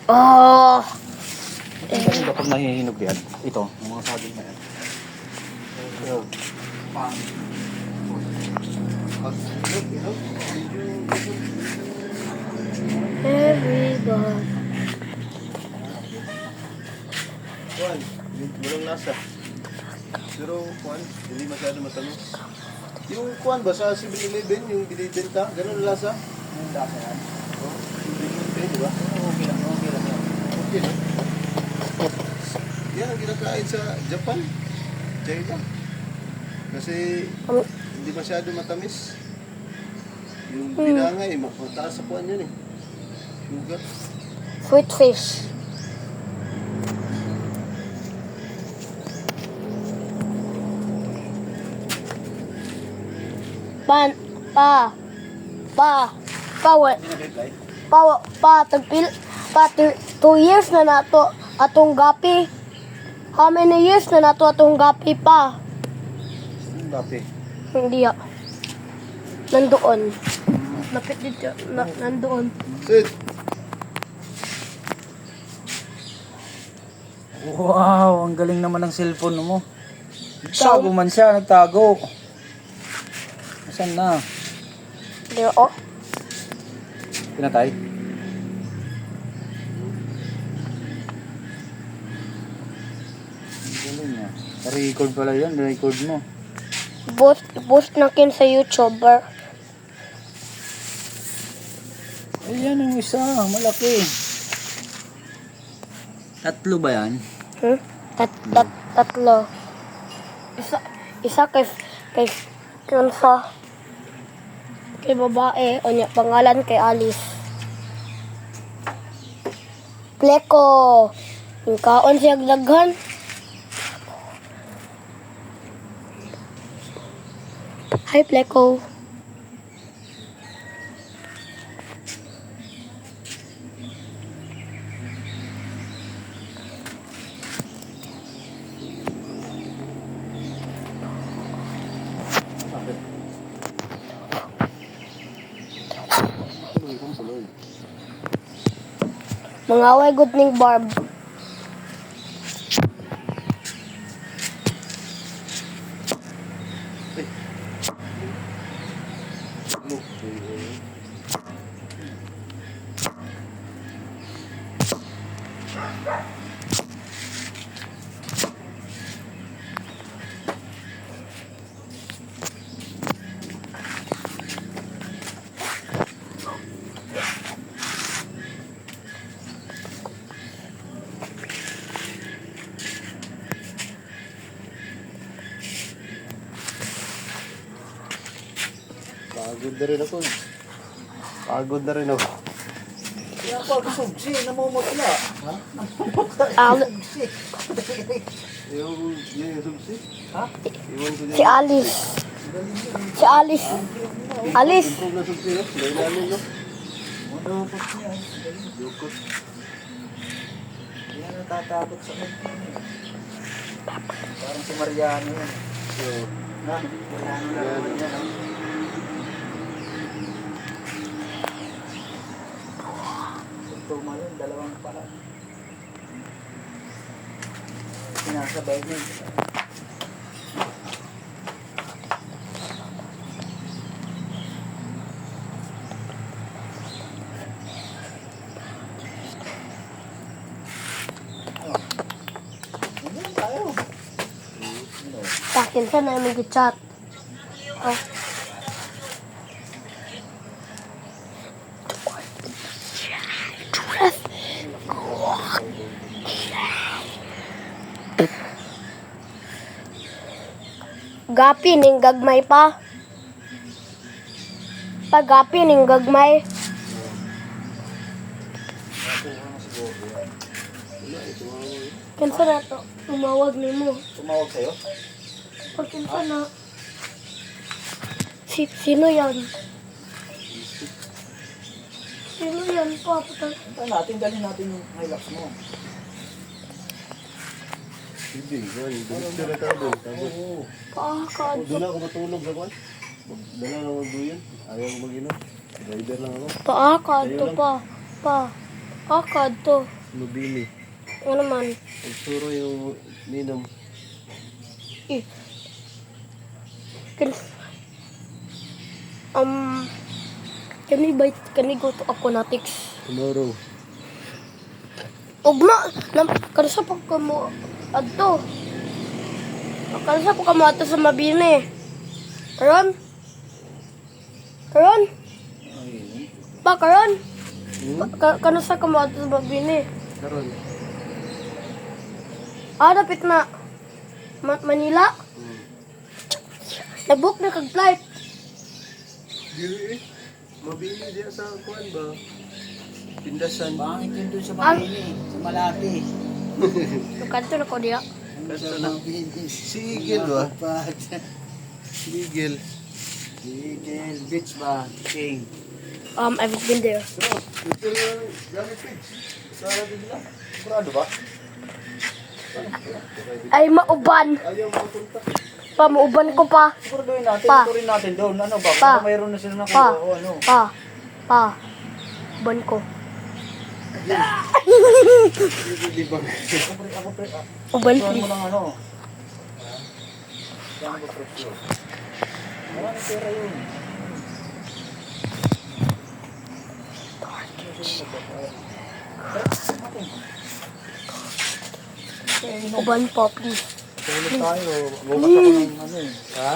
Oh! Ang galing ba pag nahihinog yan? Ito, yung mga saging na yan. Everybody. Kuan, walang lasa. Pero kuan, hindi masyado matamis. Yung kuan ba sa 7-Eleven, yung binibenta, ganun ang lasa? Yung lasa yan. Oh, yung di ba? Okay lang yan. Okay na. Yan ang kinakain sa Japan, China. Kasi hindi masyado matamis. Yung binangay, mataas sa kuan yan eh. Sugar. Sweet fish. Pinag-reply? Pa 2 years na nato atong gapi. How many years na nato atong gapi pa? Yung gapi. Hindi ya. Nandoon. Lapit dito. Nandoon. Sit! Wow, ang galing naman ng cellphone mo. Nagtago man siya, nagtago. Asan na? Hindi oh. Pinatay? Ang galing niya. Record pala yan, record mo. Post na kin sa YouTuber. Ayan yung isa, malaki. Tatlo ba yan? Tatlo. Isa kay kansa kay babae o niya pangalan kay Alice. Pleko. Yung kaon siya daghan. Hi Pleko. Mangaway good ning Barb. Pagod na rin ako. Pagod na rin ako. Kaya pa, kasugsi, namumutla. Ha? Yung subsi? Ha? Iwan ko Si Alice. Si Alice. Alice. Improve na subsi, no? Dahil no? Madukot niya. Yukot. Hindi na natatakot sa kanya. Parang si Mariano yan. So, Ha? Mariano na naman yan. Ha? Tuma yun, dalawang pala. Sinasabay niya. Ano tayo? Takin sa namin gi-chat. Oh. Gapi ning gagmay pa. Pagapi ning gagmay. Kinsa na to? Tumawag nimo. Tumawag sa'yo? O kinsa na? Sino yan? Sino yan pa? Ito natin, dalhin natin yung Hilux mo. hindi. Gusto na tayo doon. Tapos, Paakad. doon ako matulog sa kwan. Dala na ako doon. Ayaw ko mag-inom. Driver lang ako. Paakad to pa. Paakad to. Mabini. Ano naman? Pagturo yung ninom. Eh. Can, can we go to aquanatics? Tomorrow. Ugma, kansa pa ka mo adto. Kansa pa ka mo adto sa Mabini. Karon? Karon? Pa karon? Kansa ka mo adto sa Mabini? Karon. Dapit na. Manila? Nag-book na kag flight. Dili eh. Mabini diya sa kuan ba? Pindasan. Bangit yun doon sa Mabini, sa Malati. Kanto na ko diya. Sa Sigil ba? Sigil. Sigil Beach ba? King. I've been there. Ito na gamit page. Sa bigla. Sigurado ba? Ay, mauban. Ayaw makapunta. Pa, mauban ko pa. Siguraduhin natin, Pa. turin natin doon. Ano ba? Pa. Kung mayroon na sila na Pa. o ano. Pa. Uban ko. Di ba? Ako pre, Uban, mo please. lang ano. Saan ba presyo? Maraming pera yun. Uban po, please. Tulog tayo. Bukas ako ng ano eh. Ha?